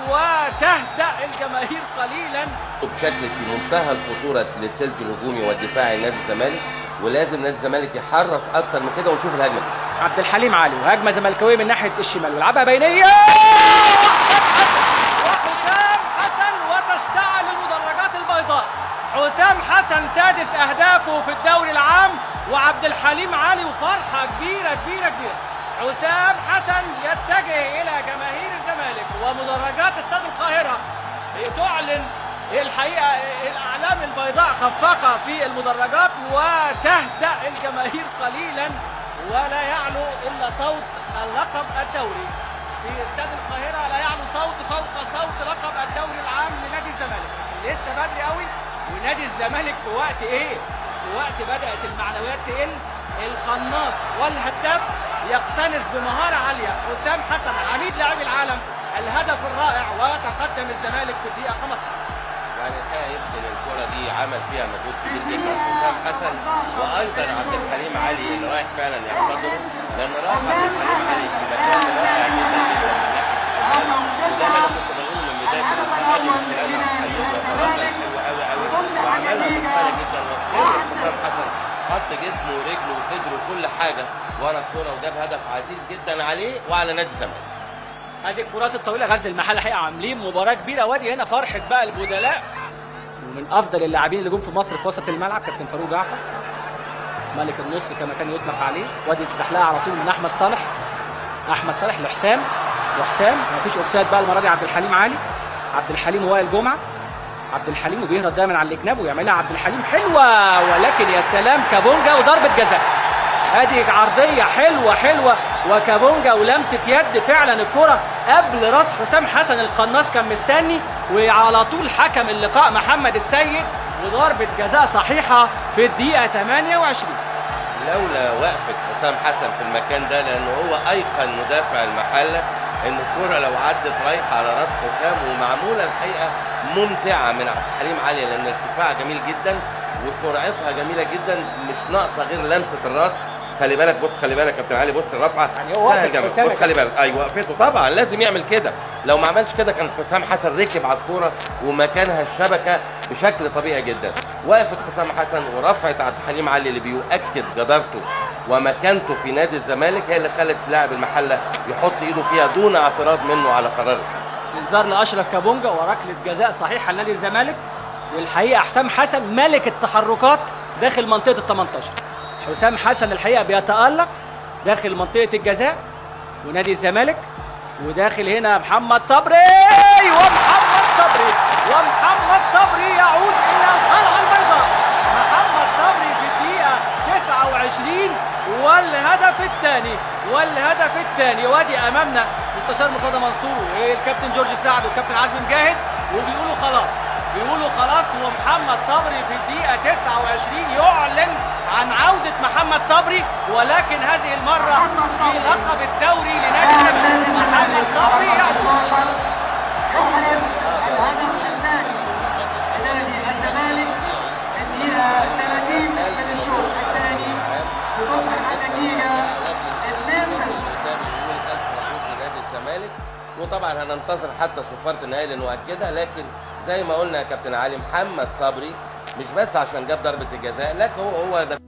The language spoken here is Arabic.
وتهدأ الجماهير قليلا. بشكل في منتهى الخطوره للثلث الهجومي والدفاعي لنادي الزمالك، ولازم نادي الزمالك يحرص اكتر من كده ونشوف الهجمه دي. عبد الحليم علي وهجمه زملكاويه من ناحيه الشمال ويلعبها بينيه وحسام حسن وتشتعل المدرجات البيضاء. حسام حسن سادس اهدافه في الدوري العام وعبد الحليم علي وفرحه كبيره كبيره كبيره. حسام حسن يتجه الى جماهير الزمالك ومدرجات استاد القاهره تعلن الحقيقه الاعلام البيضاء خفاقه في المدرجات وتهدأ الجماهير قليلا ولا يعلو الا صوت اللقب الدوري في استاد القاهره. لا يعلو صوت فوق صوت لقب الدوري العام لنادي الزمالك. لسه بدري قوي ونادي الزمالك في وقت ايه؟ في وقت بدأت المعنويات تقل. القناص والهداف يقتنص بمهاره عاليه حسام حسن عميد لاعبي العالم الهدف الرائع ويتقدم الزمالك في الدقيقه 15. يعني الحقيقه يمكن الكره دي عمل فيها مجهود كبير جدا حسام حسن وايضا عبد الحليم علي اللي رايح فعلا يعتذر، لان راح عبد الحليم علي في مكان رائع جدا جدا من ناحيه الشمال. وده اللي انا كنت بقوله من بدايه اللقاء دي استلام عبد الحليم وتوغل حلو قوي قوي وعملها مختلف جدا. وخبره حسام حسن حط جسمه ورجله وصدره وكل حاجه ورا الكوره وجاب هدف عزيز جدا عليه وعلى نادي الزمالك. هذه الكرات الطويله غزل المحله الحقيقه عاملين مباراه كبيره. وادي هنا فرحه بقى البدلاء ومن افضل اللاعبين اللي جم في مصر في وسط الملعب كابتن فاروق جعفر ملك النص كما كان يطلق عليه. وادي الزحلقه على طول من احمد صالح. احمد صالح لحسام وحسام مفيش اوفسايد بقى المره دي. عبد الحليم علي عبد الحليم ووائل جمعه. عبد الحليم وبيهرب دايما على الجناب ويعملها عبد الحليم حلوه ولكن يا سلام كابونجا وضربه جزاء. ادي عرضيه حلوه حلوه وكابونجا ولمسه يد فعلا. الكره قبل راس حسام حسن القناص كان مستني وعلى طول حكم اللقاء محمد السيد وضربه جزاء صحيحه في الدقيقه 28. لولا وقفه حسام حسن في المكان ده لانه هو ايقن مدافع المحله ان الكره لو عدت رايحه على راس حسام ومعموله الحقيقه ممتعه من عبد الحليم علي لان ارتفاعها جميل جدا وسرعتها جميله جدا مش ناقصه غير لمسه الراس. خلي بالك بص خلي بالك يا كابتن علي بص الرفعه يعني هو واقف بص خلي بالك ايوه وقفته طبعا لازم يعمل كده. لو ما عملش كده كان حسام حسن ركب على الكوره ومكانها الشبكه بشكل طبيعي جدا. وقفت حسام حسن ورفعت عبد الحليم علي اللي بيؤكد جدارته ومكانته في نادي الزمالك هي اللي خلت لاعب المحله يحط ايده فيها دون اعتراض منه على قرار الحكم. انذار لاشرف كابونجا وركله جزاء صحيحه لنادي الزمالك. والحقيقه حسام حسن ملك التحركات داخل منطقه ال 18. حسام حسن الحقيقه بيتألق داخل منطقه الجزاء ونادي الزمالك. وداخل هنا محمد صبري ومحمد صبري يعود الى القلعه البيضاء. محمد صبري في الدقيقه 29 والهدف الثاني. وادي امامنا مستشار مرتضى منصور والكابتن جورج سعد والكابتن عزمي مجاهد بيقولوا خلاص ومحمد صبري في الدقيقة 29 يعلن عن عودة محمد صبري ولكن هذه المرة في لقب الدوري لنادي الزمالك. محمد صبري يعود. وطبعا هننتظر حتى صفاره النهائي لنؤكدها. لكن زي ما قلنا يا كابتن علي محمد صبري مش بس عشان جاب ضربه الجزاء لكن هو ده